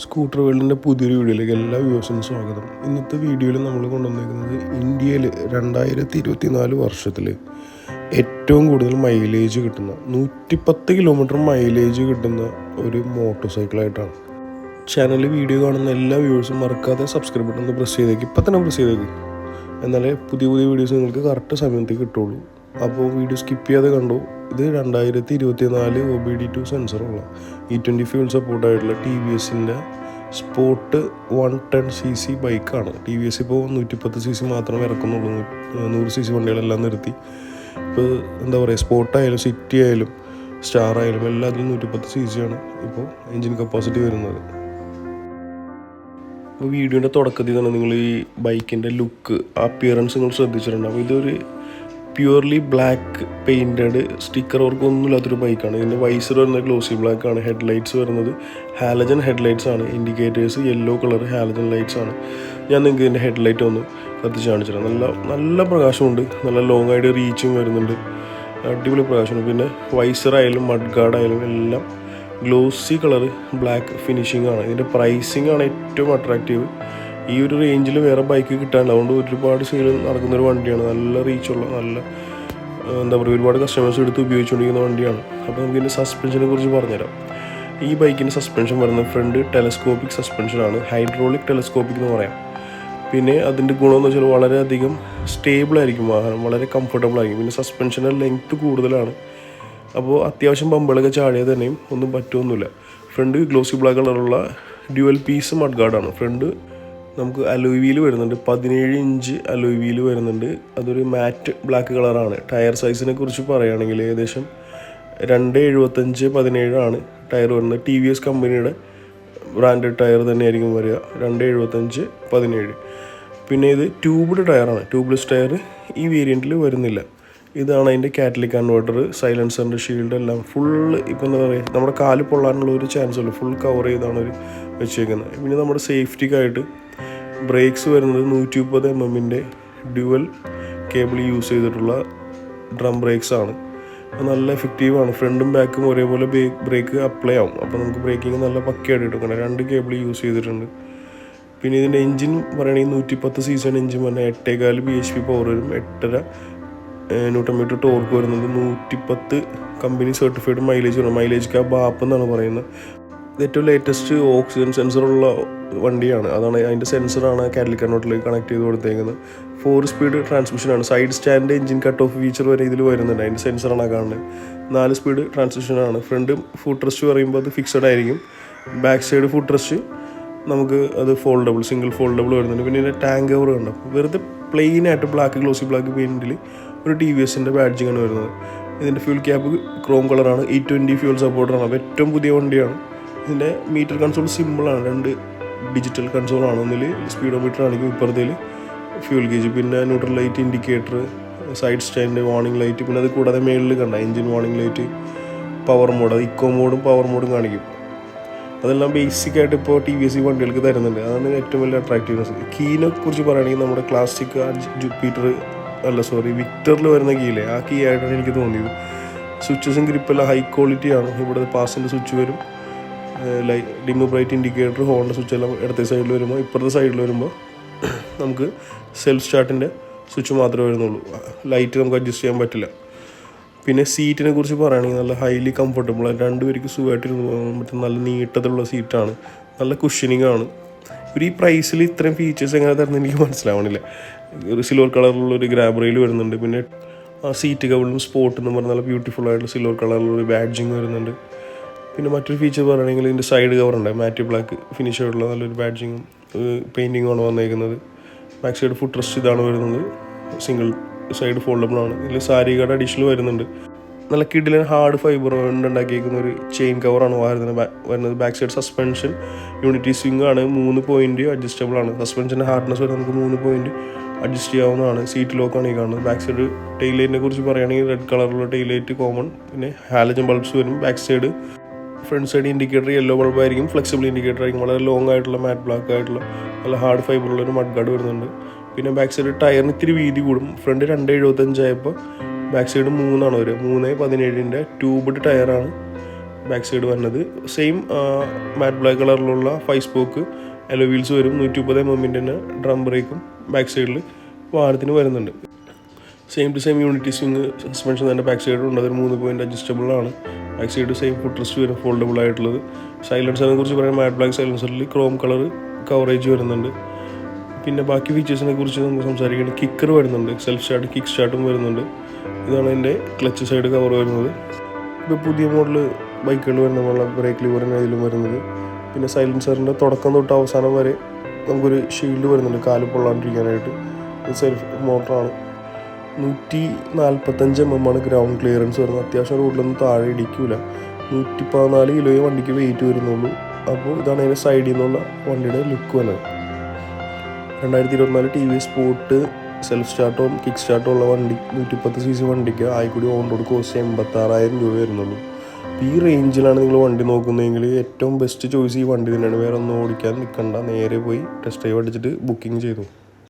Scooter വേൾഡിൻ്റെ പുതിയൊരു വീഡിയോയിലേക്ക് എല്ലാ വ്യൂവേഴ്സിനും സ്വാഗതം. ഇന്നത്തെ വീഡിയോയിൽ നമ്മൾ കൊണ്ടുവന്നിരിക്കുന്നത് ഇന്ത്യയിൽ 2024 വർഷത്തിൽ ഏറ്റവും കൂടുതൽ മൈലേജ് കിട്ടുന്ന 110 കിലോമീറ്റർ മൈലേജ് കിട്ടുന്ന ഒരു മോട്ടോർ സൈക്കിളായിട്ടാണ്. ചാനലിൽ വീഡിയോ കാണുന്ന എല്ലാ വ്യൂവേഴ്സും മറക്കാതെ സബ്സ്ക്രൈബ് ബട്ടൺ ഒന്ന് പ്രസ് ചെയ്തേക്ക്, ഇപ്പം തന്നെ പ്രസ് ചെയ്തേക്ക്. എന്നാലേ പുതിയ വീഡിയോസ് നിങ്ങൾക്ക് കറക്റ്റ് സമയത്ത് കിട്ടുള്ളൂ. അപ്പോൾ വീഡിയോ സ്കിപ്പ് ചെയ്യാതെ കണ്ടു. ഇത് 2024 OBD2 സെൻസറുള്ള E20 fuel സപ്പോർട്ടായിട്ടുള്ള TVSൻ്റെ sport 110cc ബൈക്കാണ്. TVS ഇപ്പോൾ 110cc മാത്രമേ ഇറക്കുന്നുള്ളൂ. 100cc വണ്ടികളെല്ലാം നിർത്തി. ഇപ്പോൾ എന്താ പറയുക, സ്പോർട്ടായാലും സിറ്റി ആയാലും സ്റ്റാർ ആയാലും എല്ലാത്തിലും 110cc ആണ് ഇപ്പോൾ എൻജിൻ കപ്പാസിറ്റി വരുന്നത്. അപ്പോൾ വീഡിയോൻ്റെ തുടക്കത്തിൽ തന്നെ നിങ്ങൾ ഈ ബൈക്കിൻ്റെ ലുക്ക്, അപ്പിയറൻസ് നിങ്ങൾ ശ്രദ്ധിച്ചിട്ടുണ്ടാകും. ഇതൊരു purely black painted sticker work ഒന്നുമില്ലാത്തൊരു ബൈക്കാണ്. ഇതിൻ്റെ വൈസർ വരുന്നത് ഗ്ലോസി ബ്ലാക്ക് ആണ്. ഹെഡ് ലൈറ്റ്സ് വരുന്നത് ഹാലജൻ ഹെഡ് ലൈറ്റ്സ് ആണ്. Indicators yellow colour halogen lights ആണ്. ഞാൻ നിങ്ങൾക്ക് ഇതിൻ്റെ ഹെഡ് ലൈറ്റ് ഒന്ന് കത്തിച്ച് കാണിച്ചിട്ടുണ്ട്. നല്ല പ്രകാശമുണ്ട്, നല്ല ലോങ് ആയിട്ട് റീച്ചും വരുന്നുണ്ട്, അടിപൊളി പ്രകാശമുണ്ട്. പിന്നെ വൈസറായാലും മഡ് ഗാർഡായാലും എല്ലാം ഗ്ലോസി കളർ ബ്ലാക്ക് ഫിനിഷിംഗ് ആണ്. ഇതിൻ്റെ പ്രൈസിംഗ് ആണ് ഏറ്റവും അട്രാക്റ്റീവ്. ഈ ഒരു റേഞ്ചിൽ വേറെ ബൈക്ക് കിട്ടാനില്ല. അതുകൊണ്ട് ഒരുപാട് സെയിൽ നടക്കുന്നൊരു വണ്ടിയാണ്. നല്ല റീച്ചുള്ള, നല്ല എന്താ പറയുക, ഒരുപാട് കസ്റ്റമേഴ്സ് എടുത്ത് ഉപയോഗിച്ചുകൊണ്ടിരിക്കുന്ന വണ്ടിയാണ്. അപ്പോൾ നമുക്ക് ഇതിൻ്റെ സസ്പെൻഷനെ കുറിച്ച് പറഞ്ഞുതരാം. ഈ ബൈക്കിൻ്റെ സസ്പെൻഷൻ വരുന്നത് ഫ്രണ്ട് ടെലസ്കോപ്പിക് സസ്പെൻഷനാണ്. ഹൈഡ്രോളിക് ടെലസ്കോപ്പിക് എന്ന് പറയാം. പിന്നെ അതിൻ്റെ ഗുണമെന്ന് വെച്ചാൽ വളരെയധികം സ്റ്റേബിളായിരിക്കും വാഹനം, വളരെ കംഫർട്ടബിൾ ആയിരിക്കും. പിന്നെ സസ്പെൻഷൻ്റെ ലെങ്ത്ത് കൂടുതലാണ്. അപ്പോൾ അത്യാവശ്യം ബമ്പുകളൊക്കെ ചാടിയാൽ തന്നെയും ഒന്നും പറ്റുമൊന്നുമില്ല. ഫ്രണ്ട് ഗ്ലോസി ബ്ലാക്ക് കളറുള്ള ഡ്യുവൽ പീസ് മഡ് ഗാർഡാണ്. ഫ്രണ്ട് നമുക്ക് അലോയ് വീല് വരുന്നുണ്ട്, 17 ഇഞ്ച് അലോയ് വീല് വരുന്നുണ്ട്. അതൊരു മാറ്റ് ബ്ലാക്ക് കളറാണ്. ടയർ സൈസിനെ കുറിച്ച് പറയുകയാണെങ്കിൽ ഏകദേശം 2.75-17 ആണ് ടയർ വരുന്നത്. TVS കമ്പനിയുടെ ബ്രാൻഡഡ് ടയർ തന്നെയായിരിക്കും വരിക. 2.75-17. പിന്നെ ഇത് ട്യൂബ്ഡ് ടയറാണ്. ട്യൂബ്ലെസ് ടയർ ഈ വേരിയൻറ്റിൽ വരുന്നില്ല. ഇതാണ് അതിൻ്റെ കാറ്റലിക് കൺവേർട്ടർ, സൈലൻസറിൻ്റെ ഷീൽഡ് എല്ലാം ഫുള്ള്. ഇപ്പം എന്താ പറയുക, നമ്മുടെ കാല് പൊള്ളാനുള്ള ഒരു ചാൻസ് ഉള്ളൂ. ഫുൾ കവർ ചെയ്താണ് ഒരു വെച്ചേക്കുന്നത്. പിന്നെ നമ്മുടെ സേഫ്റ്റിക്കായിട്ട് ബ്രേക്സ് വരുന്നത് 130 mm ഡ്യുവൽ കേബിൾ യൂസ് ചെയ്തിട്ടുള്ള ഡ്രം ബ്രേക്സ് ആണ്. നല്ല എഫക്റ്റീവാണ്. ഫ്രണ്ടും ബാക്കും ഒരേപോലെ ബ്രേക്ക് അപ്ലൈ ആവും. അപ്പോൾ നമുക്ക് ബ്രേക്കിങ് നല്ല പക്കയായിട്ട് എടുക്കണം. 2 കേബിൾ യൂസ് ചെയ്തിട്ടുണ്ട്. പിന്നെ ഇതിൻ്റെ എൻജിൻ പറയുകയാണെങ്കിൽ 110cc എൻജിൻ പറഞ്ഞാൽ 8.4 bhp പവർ വരും. 8.5 Nm ടോർക്ക് വരുന്നത്. 110 കമ്പനി സർട്ടിഫൈഡ് മൈലേജ് വരും. മൈലേജ് ക്യാബ് ആപ്പ് എന്നാണ് പറയുന്നത്. ഇത് ഏറ്റവും ലേറ്റസ്റ്റ് ഓക്സിജൻ സെൻസറുള്ള വണ്ടിയാണ്. അതാണ് അതിൻ്റെ സെൻസറാണ് കാറ്റലിക് കൺവേർട്ടറിലേക്ക് കണക്ട് ചെയ്ത് കൊടുത്തേക്കുന്നത്. 4 സ്പീഡ് ട്രാൻസ്മിഷനാണ്. Side stand engine cut off feature വരെ ഇതിൽ വരുന്നുണ്ട്. അതിൻ്റെ സെൻസറാണ് കാണുന്നത്. 4 സ്പീഡ് ട്രാൻസ്മിഷനാണ്. ഫ്രണ്ട് ഫുഡ് റെസ്റ്റ് പറയുമ്പോൾ അത് ഫിക്സഡ് ആയിരിക്കും. ബാക്ക് സൈഡ് ഫുഡ് റെസ്റ്റ് നമുക്ക് അത് സിംഗിൾ ഫോൾഡബിൾ വരുന്നുണ്ട്. പിന്നെ ഇതിൻ്റെ ടാങ്ക് കവർ കണ്ടോ, വെറുതെ പ്ലെയിൻ ആയിട്ട് ബ്ലാക്ക് ഗ്ലോസി ബ്ലാക്ക് പെയിൻറ്റിൽ ഒരു TVSൻ്റെ ബാഡ്ജിങ് ആണ് വരുന്നത്. ഇതിൻ്റെ ഫ്യൂൽ ക്യാപ്പ് ക്രോം കളറാണ്. E20 fuel സപ്പോർട്ടറാണ്. അപ്പോൾ ഏറ്റവും പുതിയ വണ്ടിയാണ്. ഇതിൻ്റെ മീറ്റർ കൺസോൾ സിമ്പിളാണ്. 2 ഡിജിറ്റൽ കൺസോളാണ്. ഒന്നിൽ സ്പീഡോമീറ്റർ ആണെങ്കിൽ ഇപ്പുറത്തേൽ ഫ്യൂൽ ഗേജ്, പിന്നെ neutral light, indicator, side stand, warning light. പിന്നെ അത് കൂടാതെ മേളിൽ കണ്ട engine warning light, power mode, അത് ഇക്കോ മോഡും പവർ മോഡും കാണിക്കും. അതെല്ലാം ബേസിക്കായിട്ട് ഇപ്പോൾ TVS വണ്ടികൾക്ക് തരുന്നുണ്ട്. അതാണ് ഏറ്റവും വലിയ അട്രാക്റ്റീവ്നെസ്. കീനെ കുറിച്ച് പറയുകയാണെങ്കിൽ നമ്മുടെ ക്ലാസിക് വിക്ടറിൽ വരുന്ന കീയില്ലേ, ആ കീ ആയിട്ടാണ് എനിക്ക് തോന്നിയത്. സ്വിച്ചസും ഗ്രിപ്പെല്ലാം ഹൈ ക്വാളിറ്റിയാണ്. ഇവിടെ പാസിൻ്റെ സ്വിച്ച് വരും, ഡിം ബ്രൈറ്റ് ഇൻഡിക്കേറ്റർ, ഹോണിൻ്റെ സ്വിച്ച് എല്ലാം ഇടത്തെ സൈഡിൽ വരുമ്പോൾ, ഇപ്പുറത്തെ സൈഡിൽ വരുമ്പോൾ നമുക്ക് സെൽഫ് സ്റ്റാർട്ടിൻ്റെ സ്വിച്ച് മാത്രമേ വരുന്നുള്ളൂ. ലൈറ്റ് നമുക്ക് അഡ്ജസ്റ്റ് ചെയ്യാൻ പറ്റില്ല. പിന്നെ സീറ്റിനെ കുറിച്ച് പറയുകയാണെങ്കിൽ നല്ല ഹൈലി കംഫർട്ടബിൾ, 2 പേർക്ക് സുഖമായിട്ടിരുന്ന് പോകാൻ പറ്റും. നല്ല നീട്ടത്തിലുള്ള സീറ്റാണ്, നല്ല കുഷനിങ് ആണ്. ഈ പ്രൈസിൽ ഇത്രയും ഫീച്ചേഴ്സ് എങ്ങനെ തരുന്നത് എനിക്ക് മനസ്സിലാവണില്ല. ഒരു സിൽവർ കളറിലുള്ളൊരു ഗ്രാബ് റെയിൽ വരുന്നുണ്ട്. പിന്നെ ആ സീറ്റ് കവളിലും സ്പോട്ട് എന്ന് പറഞ്ഞാൽ നല്ല ബ്യൂട്ടിഫുൾ ആയിട്ടുള്ള സിൽവർ കളറിലൊരു ബാഡ്ജിങ് വരുന്നുണ്ട്. പിന്നെ മറ്റൊരു ഫീച്ചർ പറയുകയാണെങ്കിൽ ഇതിൻ്റെ സൈഡ് കവർ ഉണ്ട്, മാറ്റ് ബ്ലാക്ക് ഫിനിഷ് ആയിട്ടുള്ള നല്ലൊരു ബാഡ്ജിങ്ങും പെയിൻറ്റിങ്ങുമാണ് വന്നേക്കുന്നത്. ബാക്ക് സൈഡ് ഫുഡ് റെസ്റ്റ് ഇതാണ് വരുന്നത്. സിംഗിൾ സൈഡ് ഫോൾഡബിൾ ആണ്. ഇതിൽ സാരികയുടെ അഡീഷണൽ വരുന്നുണ്ട്. നല്ല കിഡിലെ ഹാർഡ് ഫൈബർ കൊണ്ട് ഉണ്ടാക്കിയിരിക്കുന്ന ഒരു ചെയിൻ കവറാണ് വാഹനത്തിന് വരുന്നത്. Back side suspension unity swing ആണ്. 3 പോയിന്റ് അഡ്ജസ്റ്റബിൾ ആണ്. സസ്പെൻഷൻ്റെ ഹാർഡ്നെസ് വരെ നമുക്ക് 3 പോയിന്റ് അഡ്ജസ്റ്റ് ചെയ്യാവുന്നതാണ്. സീറ്റ് ലോക്കാണ് ഈ കാണുന്നത്. ബാക്ക് സൈഡ് ടെയിൽ ലൈറ്റിനെ കുറിച്ച് പറയുകയാണെങ്കിൽ റെഡ് കളറുള്ള ടെയിൽ ലൈറ്റ് കോമൺ. പിന്നെ ഹാലജൻ ബൾബ്സ് വരും. Back side front side indicator yellow ബൾബായിരിക്കും. ഫ്ലെക്സിബിൾ ഇൻഡിക്കേറ്റർ ആയിരിക്കും. വളരെ ലോങ് ആയിട്ടുള്ള മാറ്റ് ബ്ലാക്ക് ആയിട്ടുള്ള നല്ല ഹാർഡ് ഫൈബറുള്ള ഒരു മഡ് ഗാർഡ് വരുന്നുണ്ട്. പിന്നെ ബാക്ക് സൈഡ് ടയറിന് ഇത്തിരി വീതി കൂടും. ഫ്രണ്ട് 2.75 ആയപ്പോൾ ബാക്ക് സൈഡ് 3 ആണ് വരിക. 3.17 ട്യൂബ്ഡ് ടയറാണ്. ബാക്ക് സൈഡ് വരുന്നത്. സെയിം മാറ്റ് ബ്ലാക്ക് കളറിലുള്ള 5 സ്പോക്ക് അലോ വീൽസ് വരും. 130 mm തന്നെ ഡ്രം ബ്രേക്കും ബാക്ക് സൈഡിൽ വാഹനത്തിന് വരുന്നുണ്ട്. Same to same unity swing suspension തന്നെ ബാക്ക് സൈഡിൽ ഉണ്ട്. അതൊരു 3 പോയിൻ്റ് അഡ്ജസ്റ്റബിൾ ആണ്. Back side same foot rest വരും, ഫോൾഡബിൾ ആയിട്ടുള്ളത്. സൈലൻസറിനെ കുറിച്ച് പറയാൻ മാറ്റ് ബ്ലാക്ക് സൈലൻസറിൽ ക്രോം കളർ കവറേജ് വരുന്നുണ്ട്. പിന്നെ ബാക്കി ഫീച്ചേഴ്സിനെ കുറിച്ച് നമുക്ക് സംസാരിക്കുന്നത് കിക്കർ വരുന്നുണ്ട്, സെൽഫ് സ്റ്റാർട്ട് കിക്ക് സ്റ്റാർട്ടും വരുന്നുണ്ട്. ഇതാണ് എൻ്റെ ക്ലച്ച് സൈഡ് കവർ വരുന്നത്. ഇപ്പോൾ പുതിയ മോഡൽ ബൈക്കുകൾ വരുന്ന പോലെ ബ്രേക്ക് ലിവറിന് ഇതിലും വരുന്നത്. പിന്നെ സൈലൻസറിൻ്റെ തുടക്കം തൊട്ട് അവസാനം വരെ നമുക്കൊരു ഷീൽഡ് വരുന്നുണ്ട് കാല് പൊള്ളാണ്ടിരിക്കാനായിട്ട്. ഇത് സെൽഫ് മോട്ടറാണ്. 145 mm ആണ് ഗ്രൗണ്ട് ക്ലിയറൻസ് വരുന്നത്. അത്യാവശ്യം റോഡിലൊന്നും താഴെ ഇടിക്കില്ല. 114 കിലോയെ വണ്ടിക്ക് വെയിറ്റ് വരുന്നുള്ളൂ. അപ്പോൾ ഇതാണ് അതിൻ്റെ സൈഡിൽ നിന്നുള്ള വണ്ടിയുടെ ലുക്ക് വരുന്നത്. 2024 TVS സ്പോർട്ട് സെൽഫ് സ്റ്റാർട്ടോ കിക്ക് സ്റ്റാർട്ടോ ഉള്ള വണ്ടി 110cc വണ്ടിക്ക് ആയിക്കൂടി ഓൺ റോഡ് കോസ്റ്റ് 86,000 രൂപ വരുന്നുള്ളൂ. ഈ റേഞ്ചിലാണ് നിങ്ങൾ വണ്ടി നോക്കുന്നതെങ്കിൽ ഏറ്റവും ബെസ്റ്റ് ചോയ്സ് ഈ വണ്ടി തന്നെയാണ്. വേറെ ഒന്നും ഓടിക്കാൻ നിൽക്കണ്ട, നേരെ പോയി ടെസ്റ്റ് ഡ്രൈവ് അടിച്ചിട്ട് ബുക്കിംഗ് ചെയ്തു.